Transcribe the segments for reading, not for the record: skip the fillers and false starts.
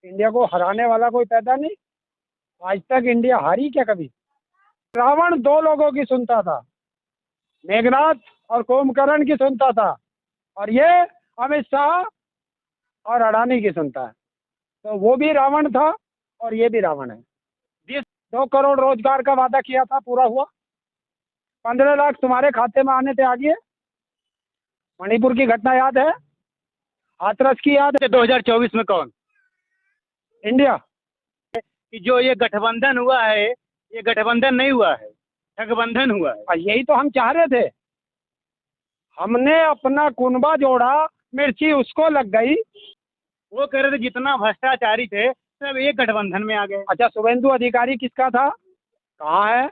India को हराने वाला कोई पैदा नहीं। आज तक इंडिया हारी क्या कभी? रावण दो लोगों की सुनता था, मेघनाथ और कुंभकर्ण की सुनता था, और ये अमित शाह और अडानी की सुनता है। तो वो भी रावण था और ये भी रावण है। जिस 2 करोड़ रोजगार का वादा किया था पूरा हुआ। 15 लाख तुम्हारे खाते में आने थे, आ गए। मणिपुर की घटना याद है, हाथरस की याद है। 2024 में कौन? इंडिया। कि जो ये गठबंधन हुआ है, ये गठबंधन नहीं हुआ है, ठगबंधन हुआ है। और यही तो हम चाह रहे थे। हमने अपना कुनबा जोड़ा, मिर्ची उसको लग गई। वो कह रहे थे जितना भ्रष्टाचारी थे सब एक गठबंधन में आ गए। अच्छा, शुभेंदु अधिकारी किसका था? कहाँ है?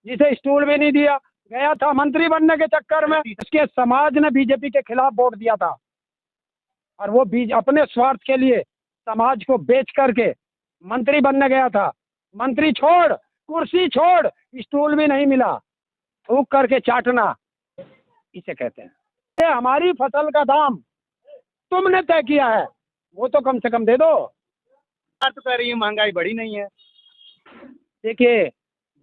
जिसे स्टूल भी नहीं दिया, गया था मंत्री बनने के चक्कर में। उसके समाज ने बीजेपी के खिलाफ वोट दिया था, और वो अपने स्वार्थ के लिए समाज को बेच करके मंत्री बनने गया था। मंत्री छोड़, कुर्सी छोड़, स्टूल भी नहीं मिला। थूक करके चाटना इसे कहते हैं। ये हमारी फसल का दाम तुमने तय किया है, वो तो कम से कम दे दो। बात तो कह रही है महंगाई बढ़ी नहीं है। देखिए,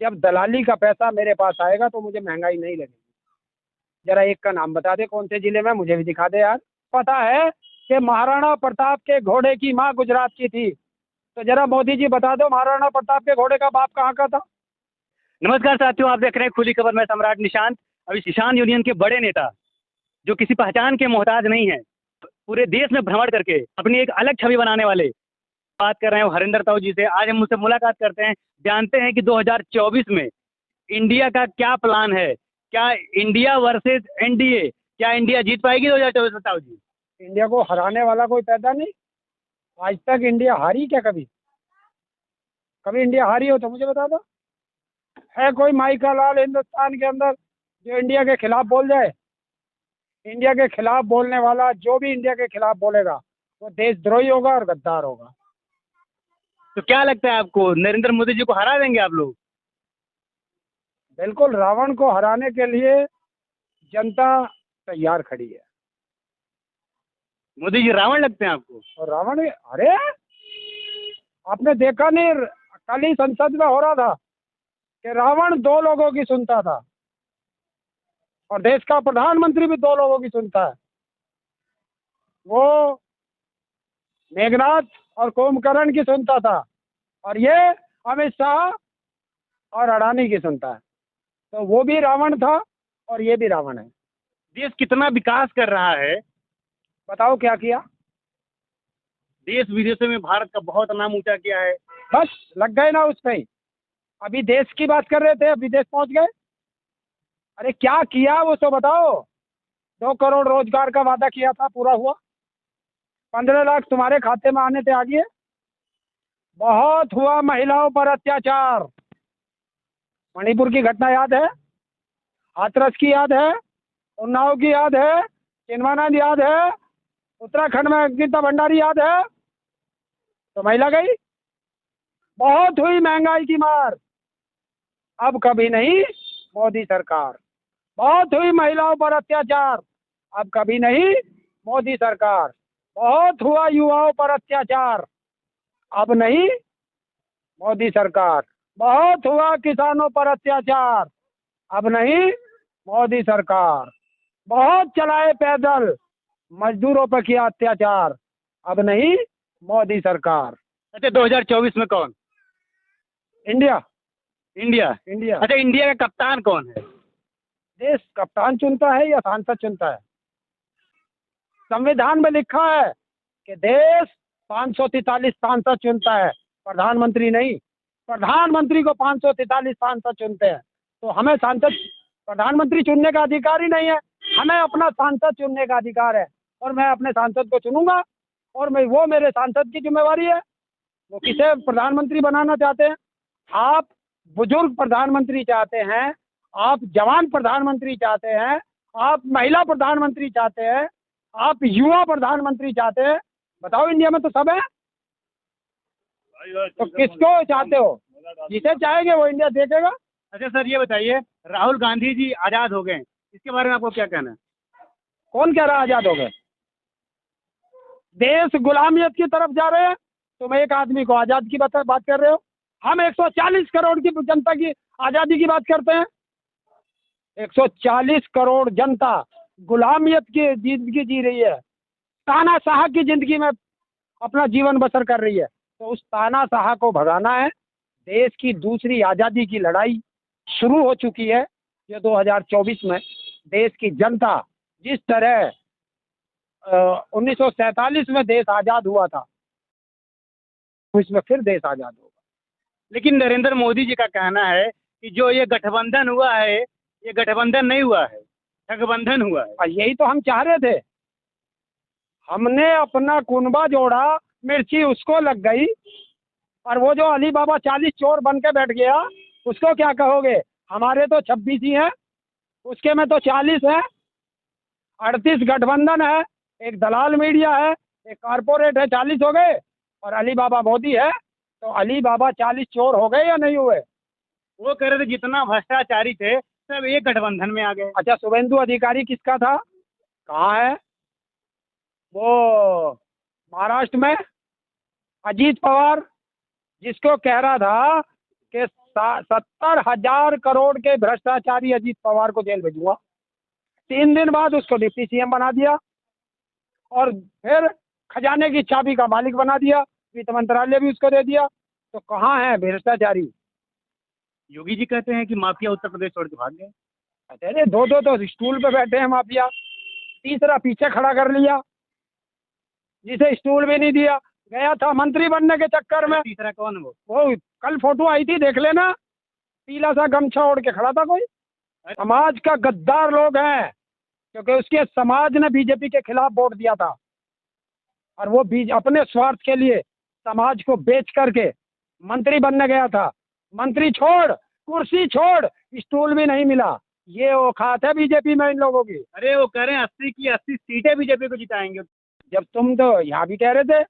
जब दलाली का पैसा मेरे पास आएगा तो मुझे महंगाई नहीं लगेगी। जरा एक का नाम बता दे, कौन से जिले में, मुझे भी दिखा दे यार। पता है कि महाराणा प्रताप के घोड़े की माँ गुजरात की थी, तो जरा मोदी जी बता दो महाराणा प्रताप के घोड़े का बाप कहाँ का था? नमस्कार साथियों, आप देख रहे हैं खुली खबर में सम्राट निशांत। अभी किसान यूनियन के बड़े नेता जो किसी पहचान के मोहताज नहीं है, पूरे देश में भ्रमण करके अपनी एक अलग छवि बनाने वाले, बात कर रहे हैं हरिंदर ताऊ जी से। आज हम उनसे मुलाकात करते हैं, जानते हैं कि 2024 में इंडिया का क्या प्लान है। क्या इंडिया वर्सेस एनडीए, क्या इंडिया जीत पाएगी 2024 में ताऊ जी? इंडिया को हराने वाला कोई पैदा नहीं। आज तक इंडिया हारी क्या कभी? कभी इंडिया हारी हो तो मुझे बता दो। है कोई माई का लाल हिंदुस्तान के अंदर जो इंडिया के खिलाफ बोल जाए? इंडिया के खिलाफ बोलने वाला, जो भी इंडिया के खिलाफ बोलेगा, वो देशद्रोही होगा और गद्दार होगा। तो क्या लगता है आपको, नरेंद्र मोदी जी को हरा देंगे आप लोग? बिल्कुल, रावण को हराने के लिए जनता तैयार खड़ी है। मोदी जी रावण लगते हैं आपको? और रावण, अरे आपने देखा नहीं, कल ही संसद में हो रहा था कि रावण दो लोगों की सुनता था, और देश का प्रधानमंत्री भी दो लोगों की सुनता है। वो मेघनाथ और कुंभकर्ण की सुनता था, और ये अमित शाह और अडानी की सुनता है। तो वो भी रावण था और ये भी रावण है। देश कितना विकास कर रहा है, बताओ क्या किया? देश विदेशों में भारत का बहुत नाम ऊंचा किया है। बस लग गए ना उस पे ही। अभी देश की बात कर रहे थे, अब विदेश पहुंच गए। अरे क्या किया वो तो बताओ। 2 करोड़ रोजगार का वादा किया था, पूरा हुआ। 15 लाख तुम्हारे खाते में आने थे, आ गए। बहुत हुआ महिलाओं पर अत्याचार। मणिपुर की घटना याद है, हाथरस की याद है, उन्नाव की याद है, चिन्वानंद याद है, उत्तराखंड में गीता भंडारी याद है। तो महिला गई। बहुत हुई महंगाई की मार, अब कभी नहीं मोदी सरकार। बहुत हुई महिलाओं पर अत्याचार, अब कभी नहीं मोदी सरकार। बहुत हुआ युवाओं पर अत्याचार, अब नहीं मोदी सरकार। बहुत हुआ किसानों पर अत्याचार, अब नहीं मोदी सरकार। बहुत चलाए पैदल मजदूरों पर किया अत्याचार, अब नहीं मोदी सरकार। अच्छा, 2024 में कौन? इंडिया। इंडिया। इंडिया। अच्छा, इंडिया का कप्तान कौन है? देश कप्तान चुनता है या सांसद चुनता है? संविधान में लिखा है कि देश 543 सांसद चुनता है, प्रधानमंत्री नहीं। प्रधानमंत्री को 543 सांसद चुनते हैं। तो हमें सांसद, प्रधानमंत्री चुनने का अधिकार ही नहीं है। हमें अपना सांसद चुनने का अधिकार है, और मैं अपने सांसद को चुनूंगा, और मैं, वो मेरे सांसद की जिम्मेवारी है। वो किसे प्रधानमंत्री बनाना चाहते हैं? आप बुजुर्ग प्रधानमंत्री चाहते हैं, आप जवान प्रधानमंत्री चाहते हैं, आप महिला प्रधानमंत्री चाहते हैं, आप युवा प्रधानमंत्री चाहते हैं। बताओ, इंडिया में तो सब है। तो किसको चाहते हो? जिसे चाहेंगे वो इंडिया देखेगा। अच्छा सर, ये बताइए, राहुल गांधी जी आजाद हो गए, इसके बारे में आपको क्या कहना है? कौन कह रहा है आजाद हो गए? देश गुलामियत की तरफ जा रहे हैं। तुम एक आदमी को आज़ाद की बात कर रहे हो। हम 140 करोड़ की जनता की आज़ादी की बात करते हैं। 140 करोड़ जनता गुलामियत की जिंदगी जी रही है, तानाशाह की जिंदगी में अपना जीवन बसर कर रही है। तो उस तानाशाह को भगाना है। देश की दूसरी आज़ादी की लड़ाई शुरू हो चुकी है। ये 2024 में देश की जनता जिस तरह 1947 में देश आज़ाद हुआ था, इसमें फिर देश आज़ाद होगा। लेकिन नरेंद्र मोदी जी का कहना है कि जो ये गठबंधन हुआ है, ये गठबंधन नहीं हुआ है, ठगबंधन हुआ है। और यही तो हम चाह रहे थे। हमने अपना कुनबा जोड़ा, मिर्ची उसको लग गई, और वो जो अली बाबा 40 चोर बन के बैठ गया, उसको क्या कहोगे? हमारे तो 26 ही हैं, उसके में तो 40 है, 38 गठबंधन है, एक दलाल मीडिया है, एक कारपोरेट है, 40 हो गए, और अली बाबा मोदी है। तो अली बाबा 40 चोर हो गए या नहीं हुए? वो कह रहे थे जितना भ्रष्टाचारी थे सब एक गठबंधन में आ गए। अच्छा, शुभेंदु अधिकारी किसका था? कहाँ है वो? महाराष्ट्र में अजीत पवार, जिसको कह रहा था कि 70,000 करोड़ के भ्रष्टाचारी अजीत पवार को जेल भेजूंगा। 3 दिन बाद उसको डिप्टी सीएम बना दिया, और फिर खजाने की चाबी का मालिक बना दिया, वित्त मंत्रालय भी उसको दे दिया। तो कहाँ है भ्रष्टाचारी? योगी जी कहते हैं कि माफिया उत्तर प्रदेश छोड़ के भाग गए। अरे दो तो स्टूल पे बैठे हैं माफिया, तीसरा पीछे खड़ा कर लिया, जिसे स्टूल भी नहीं दिया। गया था मंत्री बनने के चक्कर में। तीसरा कौन? वो कल फोटो आई थी, देख लेना, पीला सा गमछा ओढ़ के खड़ा था कोई। समाज का गद्दार लोग हैं, क्योंकि उसके समाज ने बीजेपी के खिलाफ वोट दिया था, और वो अपने स्वार्थ के लिए समाज को बेच करके मंत्री बनने गया था। मंत्री छोड़, कुर्सी छोड़, स्टूल भी नहीं मिला। ये औकात है बीजेपी में इन लोगों की। अरे वो कह रहे हैं 80 की 80 सीटें बीजेपी को जिताएंगे। जब तुम तो यहाँ भी कह रहे थे,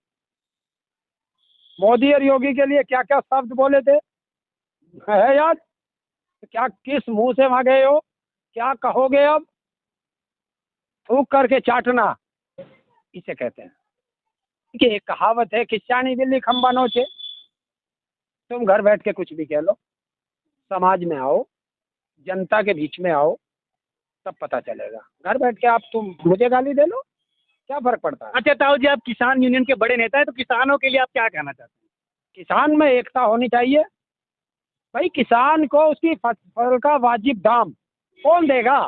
मोदी और योगी के लिए क्या क्या शब्द बोले थे, है याद? तो क्या किस मुंह से वहां गए हो? क्या कहोगे अब? थूक करके चाटना इसे कहते हैं। कि एक कहावत है, किस्सानी बिल्ली खंबा नोचे। तुम घर बैठ के कुछ भी कह लो, समाज में आओ, जनता के बीच में आओ, तब पता चलेगा। घर बैठ के आप तुम मुझे गाली दे लो, क्या फर्क पड़ता है? अच्छा ताऊ जी, आप किसान यूनियन के बड़े नेता है, तो किसानों के लिए आप क्या कहना चाहते हैं? किसान में एकता होनी चाहिए। भाई, किसान को उसकी फसल का वाजिब दाम कौन देगा?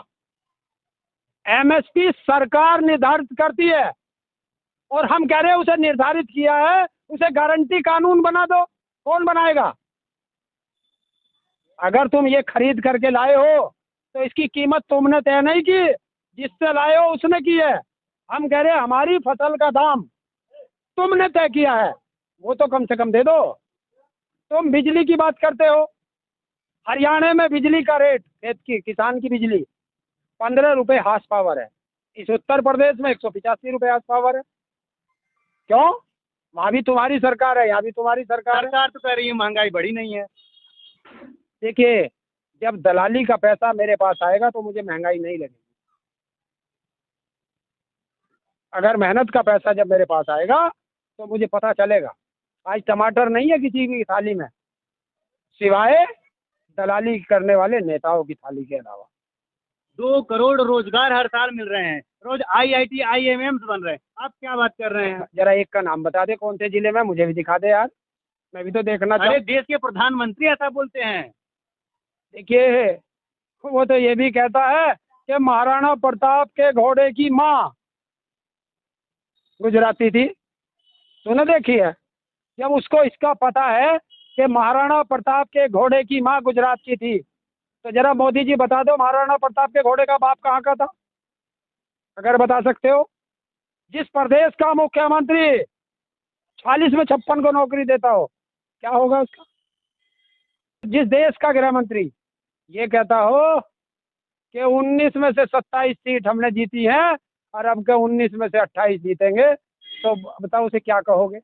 एमएसपी सरकार निर्धारित करती है, और हम कह रहे हैं उसे निर्धारित किया है, उसे गारंटी कानून बना दो। कौन बनाएगा? अगर तुम ये खरीद करके लाए हो तो इसकी कीमत तुमने तय नहीं की, जिससे लाए हो उसने की है। हम कह रहे हैं हमारी फसल का दाम तुमने तय किया है, वो तो कम से कम दे दो। तुम बिजली की बात करते हो, हरियाणा में बिजली का रेट, खेत की किसान की बिजली 15 रुपये हार्स पावर है। इस उत्तर प्रदेश में 185 रुपये हार्स पावर है। क्यों? वहाँ भी तुम्हारी सरकार है, यहाँ भी तुम्हारी सरकार है। सरकार तो कह रही है महंगाई बढ़ी नहीं है। देखिए, जब दलाली का पैसा मेरे पास आएगा तो मुझे महंगाई नहीं लगेगी। अगर मेहनत का पैसा जब मेरे पास आएगा तो मुझे पता चलेगा। आज टमाटर नहीं है किसी की थाली में, सिवाय दलाली करने वाले नेताओं की थाली के अलावा। 2 करोड़ रोजगार हर साल मिल रहे हैं, रोज IIT IIMs बन रहे हैं, आप क्या बात कर रहे हैं? जरा एक का नाम बता दे, कौन से जिले में, मुझे भी दिखा दे यार, मैं भी तो देखना अरे चाहूँ। देश के प्रधानमंत्री ऐसा बोलते हैं। देखिए, वो तो ये भी कहता है कि महाराणा प्रताप के घोड़े की माँ गुजराती थी, तूने देखी है? जब उसको इसका पता है कि महाराणा प्रताप के घोड़े की माँ गुजरात की थी, तो जरा मोदी जी बता दो महाराणा प्रताप के घोड़े का बाप कहाँ का था, अगर बता सकते हो। जिस प्रदेश का मुख्यमंत्री 40 में 56 को नौकरी देता हो, क्या होगा उसका? जिस देश का गृह मंत्री ये कहता हो कि 19 में से 27 सीट हमने जीती हैं, और अब के 19 में से 28 जीतेंगे, तो बताओ उसे क्या कहोगे?